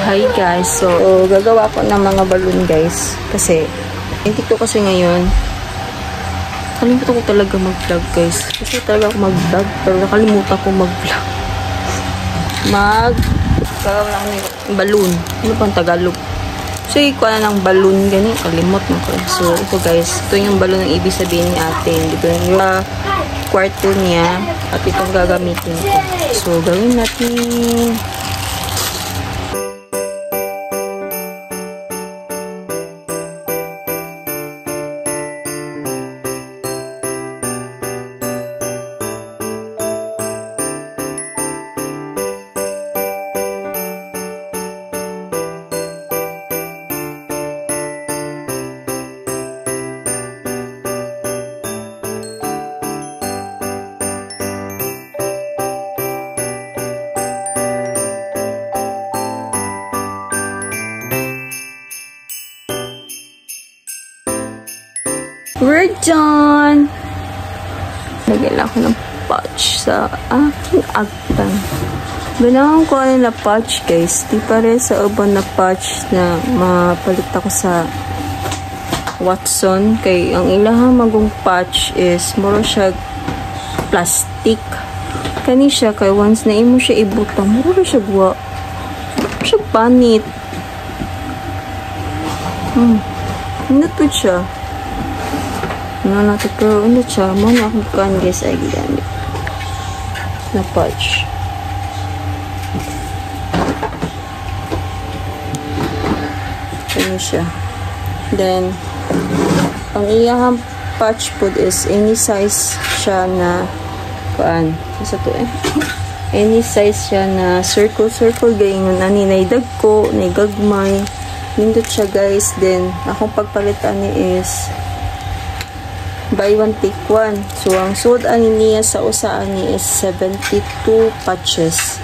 Hi guys, so gagawa ko ng mga balloon guys kasi hindi ko kasi ngayon kalimutan ko talaga mag-vlog guys kasi talaga ako mag-vlog pero nakalimutan ko mag-vlog gagawa na ng balloon, ano pang Tagalog, so ikuha na ng balloon gani, kalimot na ko. So ito guys, ito yung balloon ng ibig sabihin ni ate, dito yung kwarto niya at itong gagamitin ko. So gawin natin. We're done! Lagyan ako ng patch sa aking agtang. Ganahan ko na patch guys. Di pare sa uban na patch na mapalit ako sa Watson. Kay ang ilahang magong patch is mura siya plastic. Kani siya kay once na imo siya ibutang, mura siya guwa. Siya panit. Ano to siya? Ano natin pero ano siya? Muna akong kan guys ay ginamit na patch. Ano siya? Then ang iyahang patch po is any size siya na kuan. Isa to any size siya na circle gayon ani naidag ko, naigagmay. Nindot siya guys. Then akong pagpalitan ni is buy one take one. So ang suod ani niya sa usa ani is 72 patches.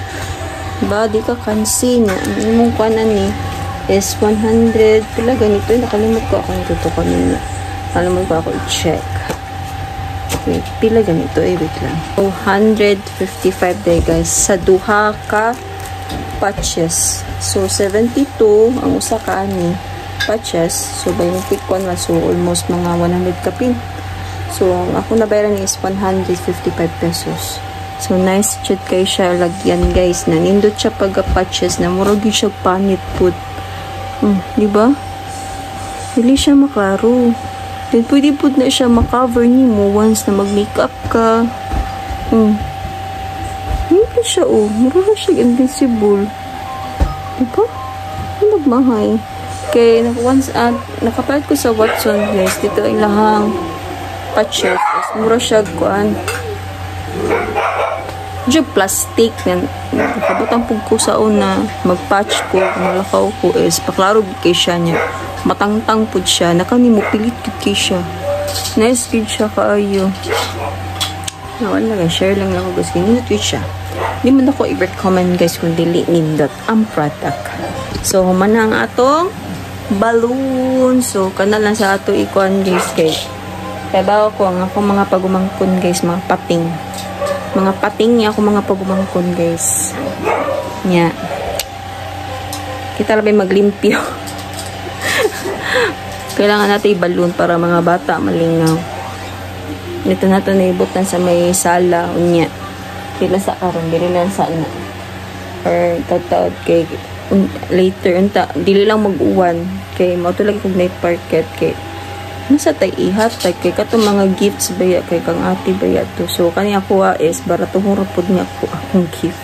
Ba di ka kansi no. Ang imong kuan ani is 100 pila ganito. Nakalimot ko ako nito kanina. Nakalimot ko ako i-check. Wait, pila ganito wait lang. 155 day guys sa duha ka patches. So 72 ang usa ka ani patches. So buy one take one so almost mga 100 kapin. So, ako nabayaran is 155 pesos. So, nice chat kay siya lagyan guys. Nanindot siya pag-patches na murag siya panit put. Diba? Dili siya maklaro. Then, pwede put na siya makover ni mo once na mag-makeup ka. Hindi siya murag siya invincible. Diba? Nagmahay. Kaya, once nakapalit ko sa Watson guys, dito ay lahang patches. Mura siya kuan. Diyo plastic. Nakabutang po ko sa una. Mag-patch ko. Malakaw ko is paklaro kay siya niya. Matangtang po siya. Nakanimupilit kay siya. Nice good siya kaayo. Wala lang. Share lang ako guys. Nindot siya. Di man ako i-recommend guys kung dili nindot ang product. So, humana ang atong balloon. So, kanal lang sa ato ikuan guys guys. Kaya bago ko ang ako mga pagumangkon guys, mga pating niya ako mga pagumangkon guys niya. Kita labay maglimpyo. Kailangan natin i-balloon para mga bata malingaw. Dito na ito naibutan sa may sala unya. Dili sa karon, dili lang sa na or taod kay later unta dili lang mag-uwan kay mo to lagi kog night parket kay nasa tay ihatag kay katong mga gifts baya kay kang ate baya to. So kani ako is baratuhon ra pud niya ako akong gift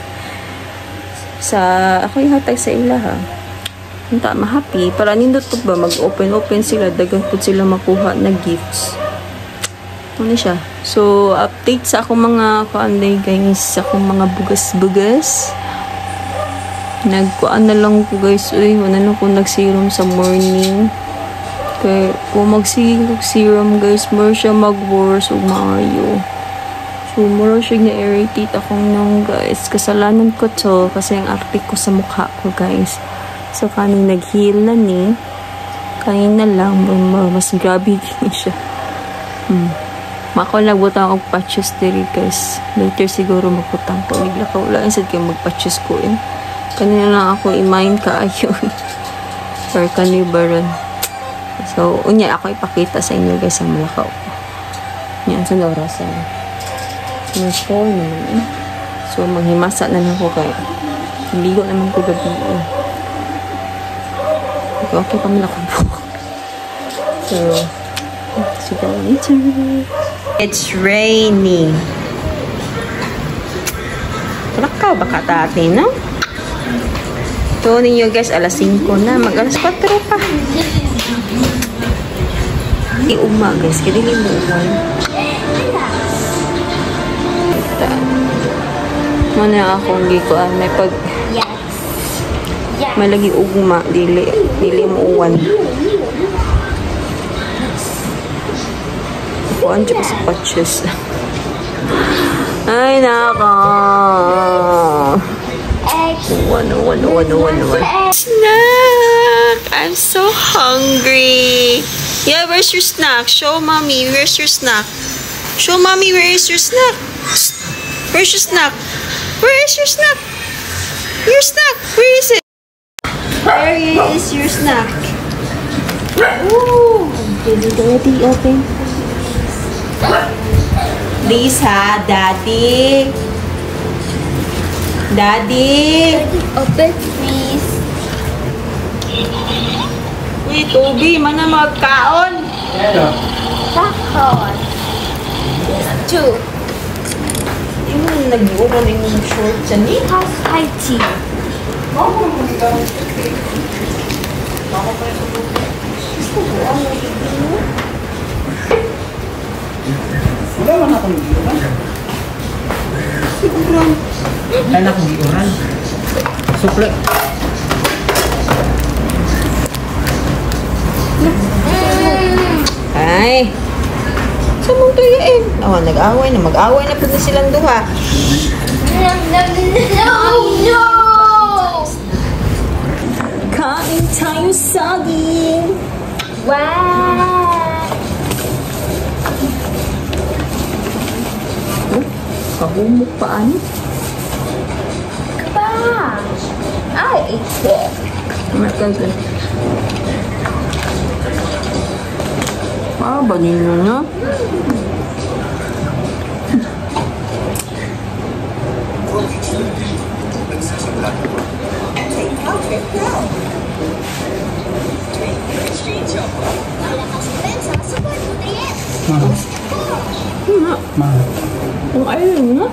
sa ako ihatag sa ila ha. Unta ma-happy para nindot pud ba mag-open sila dagan pud sila makuha na gifts. Ano siya? So update sa akong mga kuanday guys, sa akong mga bugas nagkuan na lang ko guys. Wala na ko nag-serum sa morning. Kaya kung magsiging serum guys, more siya mag-worse o maayo. So, more siya na-irritate akong nang guys. Kasalanan ko to kasi ang arte ko sa mukha ko guys. So, kaning nag-heal na ni. Kanina lang, mas grabe din siya. Mako nagbutang og patches diri guys. Later siguro magbutang ko. Bigla ka wala insad kay magpatches ko Kanina lang ako i-mine ka ayun. Or kanibaron. So, unya ako ipakita sa inyo guys sa Malakaw. Yan sa Dorasan. Mas ko naman So, maghimasa na lang ko kaya. Ligo naman ko gabi. Okay pa man ako po. So, see you later. It's raining. Tulakaw baka dati, no? Ito ninyo guys, alas 5 na. Mag-alas 4 pa. Iuma guys, kaya din mo uwan. Mana akong gikuan. May pag... Malagi ugma, dili mo uwan. Kuan siya sa patches. Ay, naka. One. Snack! I'm so hungry. Yeah, where's your snack? Show mommy, where's your snack? Show mommy, where is your snack? Where's your snack? Where is your snack? Your snack, where is it? Where is your snack? Ooh, did it already open? Please ha, daddy. Daddy. Open, please. Uy, Toby, mana magkaon? Sakon. Two. Yung nag-uran yung short dyan eh. House IT. Wala man akong giuran. Siguro. Wala akong giuran. Suple. Ay. Sa mong tuyain. Oh, nag-away na. Mag-away na po na silang duha. No! Kain tayo saging. Wow! Oh, kahumok pa ano? Gosh! I ate it. Magkagay. Ah, banino na. Mahal. Kung ayun na.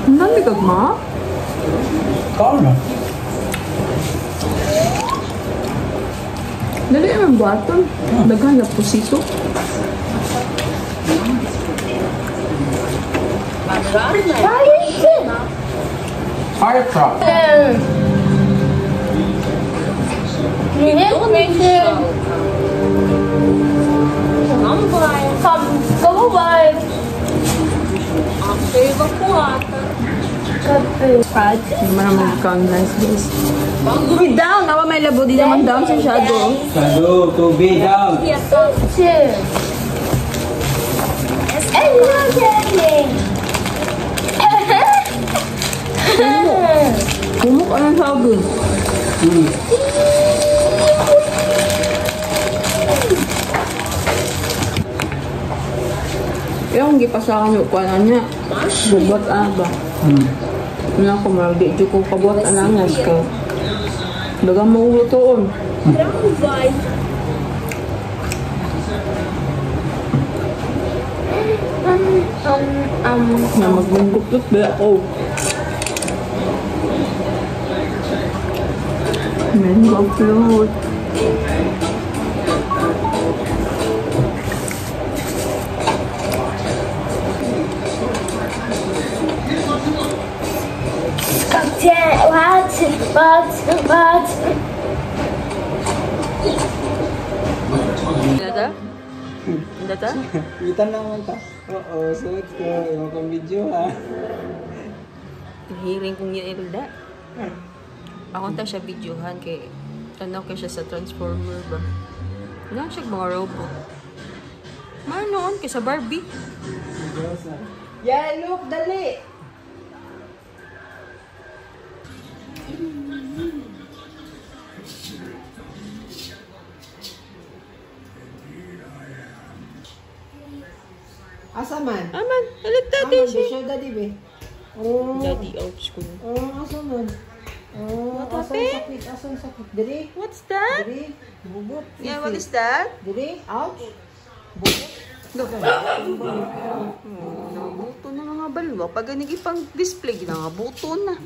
Ang dami kag ma. Kau na. Dali ang baton. Daghan na pusito. Fire truck. Come away. Hindi man naman magkaon guys. Uy, down! Nawa may labo. Di naman down sa shadow. Sado, tubi, down. Two. And you're getting. Kumuk ka ng sabon. Kaya kung gipasakan yung kuwanan niya, bubat ba? Wala ko maragdi. Di ko kabuhat anangas ka. Dagang maulutoon. Na magbunggutot ba ako? Mango float. What? Data? Data? Kita naman ta. Oo, suot ko. Iwan kong video ha. Hiling kong yung ilda. Ako ta siya videohan kay tanaw kay siya sa Transformer ba. Ano siya mga robot. Manoon kay sa Barbie. Yeah, look, dali. Asa man? Aman, alit daddy Aman, siya. siya daddy be. Oh. Daddy out school. Oh, asa man? Oh, What asan happened? sakit? Asan sakit? Diri? What's that? Diri? Bubot. Yeah, what is that? Diri? Ouch. Bubot. Nabuto na mga balwa. Pag ganig ipang display, nabuto na.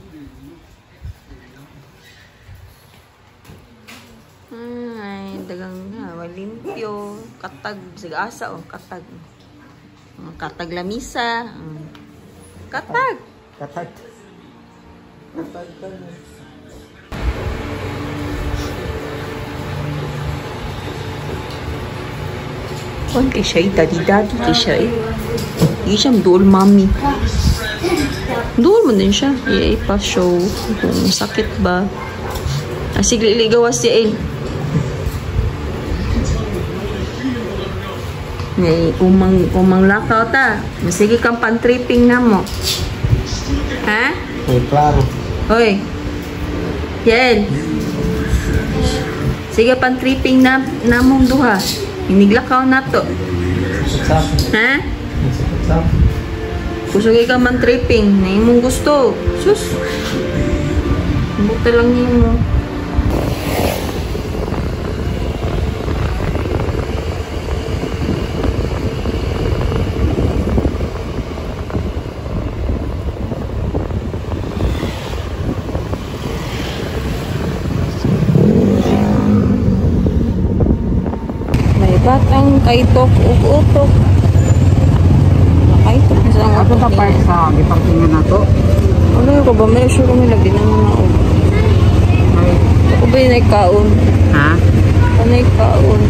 Ay, dagang nga. Walimpyo. Katag. Sigasa o. Katag. Katag lamisa. Katag. Katag. Katag ka na. Kuan kay siya, daddy kay siya eh. Hindi siya dual mommy. Dual mo din siya. I-pa-show kung sakit ba. Sige, iligawas siya eh. May umang lakaw ta. Sige kang pan-tripping na mo. Ha? Okay, klaro. Hoy. Yan. Sige pan-tripping na mong duha. Iniglakaw na to. Sap. Ha? Sap. Kusugay ka man tripping. Na imong gusto. Sus. Buta lang niyo mo. Batang kaitok, utok. Kaitok na sa Ato sa part sa gipangtingin na to. Ano ko ba? May sure kami lagi na mga og. Ako ba yung kaon? Ha? Ano yung kaon?